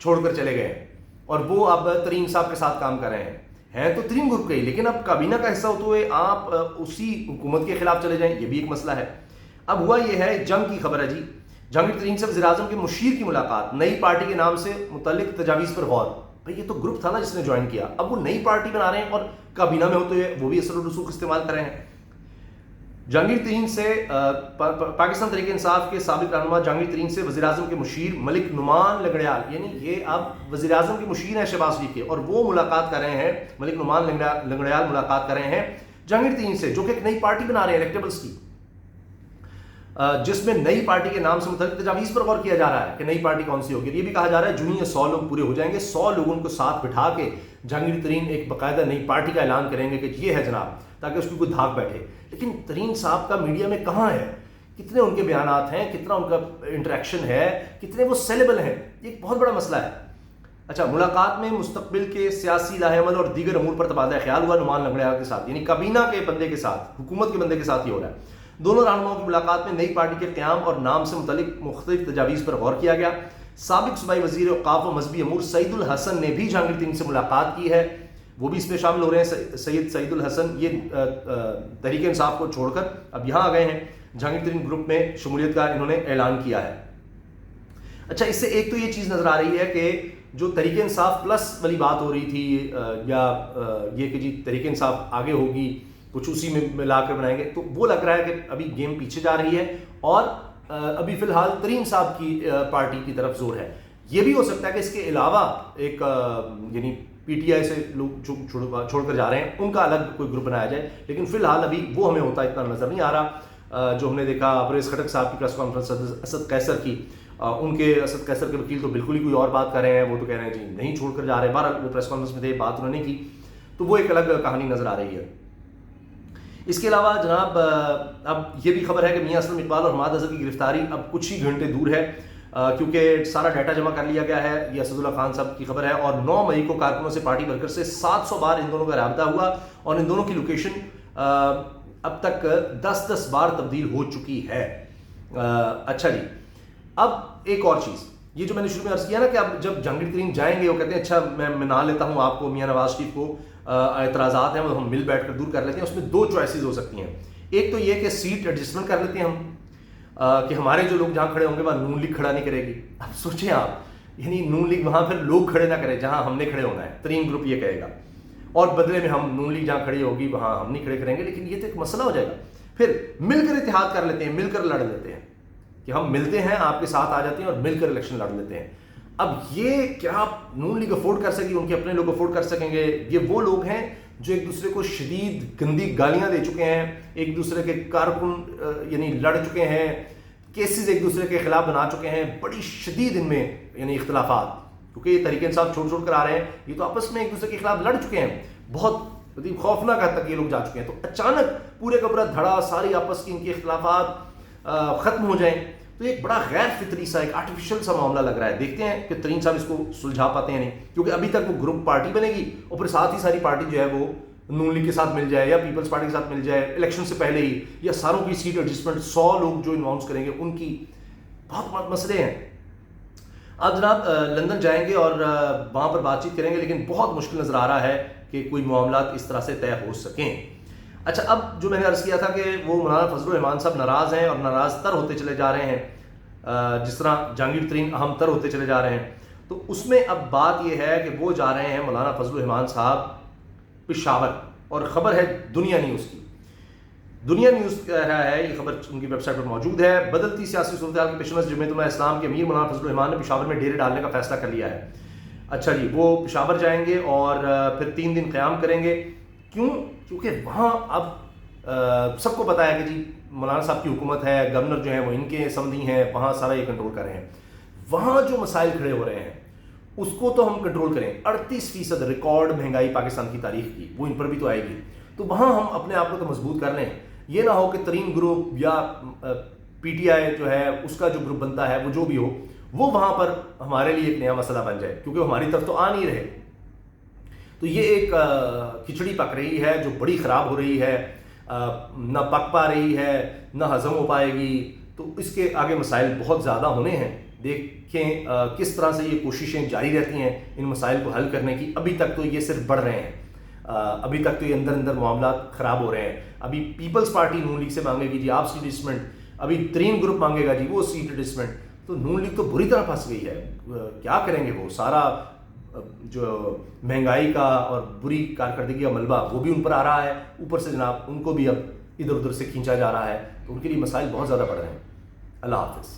چھوڑ کر چلے گئے ہیں اور وہ اب ترین صاحب کے ساتھ کام کر رہے ہیں تو ترین گروپ کے ہی، لیکن اب کابینہ کا حصہ ہوتے ہوئے آپ اسی حکومت کے خلاف چلے جائیں، یہ بھی ایک مسئلہ ہے۔ اب ہوا یہ ہے، جنگ کی خبر ہے جی، جہانگیر ترین سے وزیر اعظم کے مشیر کی ملاقات، نئی پارٹی کے نام سے متعلق تجاویز پر غور۔ بھائی یہ تو گروپ تھا نا جس نے جوائن کیا، اب وہ نئی پارٹی بنا رہے ہیں اور کابینہ میں ہوتے ہوئے وہ بھی اثر و رسوخ استعمال کر رہے ہیں۔ جہانگیر ترین سے پاکستان تحریک انصاف کے سابق رہنما جہانگیر ترین سے وزیر اعظم کے مشیر ملک نعمان لنگڑیال، یعنی یہ اب وزیر اعظم کے مشیر ہیں شہباز شریف کے، اور وہ ملاقات کر رہے ہیں، ملک نعمان لنگڑیال ملاقات کر رہے ہیں جہانگیر ترین سے، جو کہ ایک نئی پارٹی بنا رہے ہیں الیکٹیبلز کی، جس میں نئی پارٹی کے نام سے متعلق تجاویز پر غور کیا جا رہا ہے کہ نئی پارٹی کون سی ہوگی۔ یہ بھی کہا جا رہا ہے جنہیں 100 لوگ پورے ہو جائیں گے، 100 لوگوں کو ساتھ بٹھا کے جہانگیر ترین ایک باقاعدہ نئی پارٹی کا اعلان کریں گے کہ یہ ہے جناب، تاکہ اس کی کوئی دھاک بیٹھے۔ لیکن ترین صاحب کا میڈیا میں کہاں ہے، کتنے ان کے بیانات ہیں، کتنا ان کا انٹریکشن ہے، کتنے وہ سیلیبل ہیں، یہ ایک بہت بڑا مسئلہ ہے۔ اچھا، ملاقات میں مستقبل کے سیاسی لاہ عمل اور دیگر امور پر تبادلہ خیال ہوا نعمان لنگڑیال کے ساتھ، یعنی کابینہ کے بندے کے ساتھ، حکومت کے بندے کے ساتھ ہی ہو رہا ہے۔ دونوں رہنماؤں کی ملاقات میں نئی پارٹی کے قیام اور نام سے متعلق مختلف تجاویز پر غور کیا گیا۔ سابق صوبائی وزیر اوقاف و مذہبی امور سعید الحسن نے بھی جہانگیر ترین سے ملاقات کی ہے، وہ بھی اس میں شامل ہو رہے ہیں۔ سعید الحسن یہ تحریک انصاف کو چھوڑ کر اب یہاں آ گئے ہیں، جہانگیر ترین گروپ میں شمولیت کا انہوں نے اعلان کیا ہے۔ اچھا، اس سے ایک تو یہ چیز نظر آ رہی ہے کہ جو تحریک انصاف پلس والی بات ہو رہی تھی، یا یہ کہ جی تحریک انصاف آگے ہوگی، کچھ اسی میں ملا کر بنائیں گے، تو وہ لگ رہا ہے کہ ابھی گیم پیچھے جا رہی ہے اور ابھی فی الحال ترین صاحب کی پارٹی کی طرف زور ہے۔ یہ بھی ہو سکتا ہے کہ اس کے علاوہ ایک یعنی پی ٹی آئی سے لوگ چھوڑ کر جا رہے ہیں، ان کا الگ کوئی گروپ بنایا جائے، لیکن فی الحال ابھی وہ ہمیں ہوتا اتنا نظر نہیں آ رہا۔ جو ہم نے دیکھا پرویز خٹک صاحب کی پریس کانفرنس اسد قیصر کی، ان کے اسد قیصر کے وکیل تو بالکل ہی کوئی اور بات کر رہے ہیں، وہ تو کہہ رہے ہیں جی نہیں چھوڑ کر جا رہے، بہرحال وہ پریس کانفرنس میں تھے، بات انہوں نے کی، تو وہ ایک الگ کہانی نظر آ رہی ہے۔ اس کے علاوہ جناب اب یہ بھی خبر ہے کہ میاں اسلم اقبال اور حماد اظہر کی گرفتاری اب کچھ ہی گھنٹے دور ہے، کیونکہ سارا ڈیٹا جمع کر لیا گیا ہے، یہ اسد اللہ خان صاحب کی خبر ہے، اور 9 مئی کو کارکنوں سے پارٹی ورکر سے 700 بار ان دونوں کا رابطہ ہوا، اور ان دونوں کی لوکیشن اب تک 10 بار تبدیل ہو چکی ہے۔ اچھا جی، اب ایک اور چیز، یہ جو میں نے شروع میں عرض کیا نا کہ اب جب جہانگیر ترین جائیں گے، وہ کہتے ہیں اچھا میں منا لیتا ہوں آپ کو، میاں نواز شریف کو اعتراضات ہیں وہ ہم مل بیٹھ کر دور کر لیتے ہیں، اس میں 2 چوائسیز ہو سکتی ہیں۔ ایک تو یہ کہ سیٹ ایڈجسٹمنٹ کر لیتے ہیں ہم، کہ ہمارے جو لوگ جہاں کھڑے ہوں گے وہاں نون لیگ کھڑا نہیں کرے گی۔ اب سوچیں آپ، یعنی نون لیگ وہاں پھر لوگ کھڑے نہ کرے جہاں ہم نے کھڑے ہونا ہے، ترین گروپ یہ کہے گا، اور بدلے میں ہم نون لیگ جہاں کھڑی ہوگی وہاں ہم نہیں کھڑے کریں گے، لیکن یہ تو ایک مسئلہ ہو جائے گا۔ پھر مل کر اتحاد کر لیتے ہیں، مل کر لڑ لیتے ہیں، کہ ہم ملتے ہیں، آپ کے ساتھ آ جاتے ہیں اور مل کر الیکشن لڑ لیتے ہیں۔ اب یہ کیا نون لیگ افورڈ کر سکے گی، ان کے اپنے لوگ افورڈ کر سکیں گے؟ یہ وہ لوگ ہیں جو ایک دوسرے کو شدید گندی گالیاں دے چکے ہیں، ایک دوسرے کے کارکن یعنی لڑ چکے ہیں، کیسز ایک دوسرے کے خلاف بنا چکے ہیں، بڑی شدید ان میں یعنی اختلافات، کیونکہ یہ تحریک انصاف چھوڑ کر آ رہے ہیں، یہ تو آپس میں ایک دوسرے کے خلاف لڑ چکے ہیں، بہت خوفناک حد تک یہ لوگ جا چکے ہیں۔ تو اچانک پورے کا پورا دھڑا، ساری آپس کی ان کے اختلافات ختم ہو جائیں، تو ایک بڑا غیر فطری سا، ایک آرٹیفیشل سا معاملہ لگ رہا ہے۔ دیکھتے ہیں کہ ترین صاحب اس کو سلجھا پاتے ہیں نہیں، کیونکہ ابھی تک وہ گروپ پارٹی بنے گی اور پھر ساتھ ہی ساری پارٹی جو ہے وہ نون لیگ کے ساتھ مل جائے یا پیپلز پارٹی کے ساتھ مل جائے الیکشن سے پہلے ہی، یا ساروں کی سیٹ ایڈجسٹمنٹ 100 لوگ جو اناؤنس کریں گے ان کی بہت مسئلے ہیں۔ اب جناب لندن جائیں گے اور وہاں پر بات چیت کریں گے، لیکن بہت مشکل نظر آ رہا ہے کہ کوئی معاملات اس طرح سے طے ہو سکیں۔ اچھا، اب جو میں نے عرض کیا تھا کہ وہ مولانا فضل الرحمان صاحب ناراض ہیں اور ناراض تر ہوتے چلے جا رہے ہیں، جس طرح جہانگیر ترین اہم تر ہوتے چلے جا رہے ہیں، تو اس میں اب بات یہ ہے کہ وہ جا رہے ہیں مولانا فضل الرحمان صاحب پشاور، اور خبر ہے دنیا نیوز کی۔ دنیا نیوز کہہ رہا ہے، یہ خبر ان کی ویب سائٹ پر موجود ہے، بدلتی سیاسی صورتحال کے پیش نظر جمعیت اسلام کے امیر مولانا فضل الرحمان نے پشاور میں ڈیرے ڈالنے کا فیصلہ کر لیا ہے۔ اچھا جی، وہ پشاور جائیں گے اور پھر 3 دن قیام کریں گے۔ کیوں؟ کیونکہ وہاں اب سب کو پتہ ہے کہ جی مولانا صاحب کی حکومت ہے، گورنر جو ہیں وہ ان کے سمدھی ہیں، وہاں سارا یہ کنٹرول کر رہے ہیں۔ وہاں جو مسائل کھڑے ہو رہے ہیں اس کو تو ہم کنٹرول کریں۔ 38% ریکارڈ مہنگائی پاکستان کی تاریخ کی، وہ ان پر بھی تو آئے گی، تو وہاں ہم اپنے آپ کو تو مضبوط کر لیں۔ یہ نہ ہو کہ ترین گروپ یا پی ٹی آئی جو ہے اس کا جو گروپ بنتا ہے وہ جو بھی ہو، وہ وہاں پر ہمارے لیے ایک نیا مسئلہ بن جائے، کیونکہ ہماری طرف تو آ نہیں رہے۔ تو یہ ایک کھچڑی پک رہی ہے جو بڑی خراب ہو رہی ہے، نہ پک پا رہی ہے، نہ ہضم ہو پائے گی، تو اس کے آگے مسائل بہت زیادہ ہونے ہیں۔ دیکھیں کس طرح سے یہ کوششیں جاری رہتی ہیں ان مسائل کو حل کرنے کی. ابھی تک تو یہ صرف بڑھ رہے ہیں, ابھی تک تو یہ اندر اندر معاملات خراب ہو رہے ہیں. ابھی پیپلز پارٹی نون لیگ سے مانگے گی جی آپ سیٹ اڈجسٹمنٹ, ابھی ترین گروپ مانگے گا جی وہ سیٹ اڈجسٹمنٹ. تو نون لیگ تو بری طرح پھنس گئی ہے. کیا کریں گے وہ سارا جو مہنگائی کا اور بری کارکردگی کا ملبہ وہ بھی ان پر آ رہا ہے, اوپر سے جناب ان کو بھی اب ادھر ادھر سے کھینچا جا رہا ہے, تو ان کے لیے مسائل بہت زیادہ بڑھ رہے ہیں. اللہ حافظ.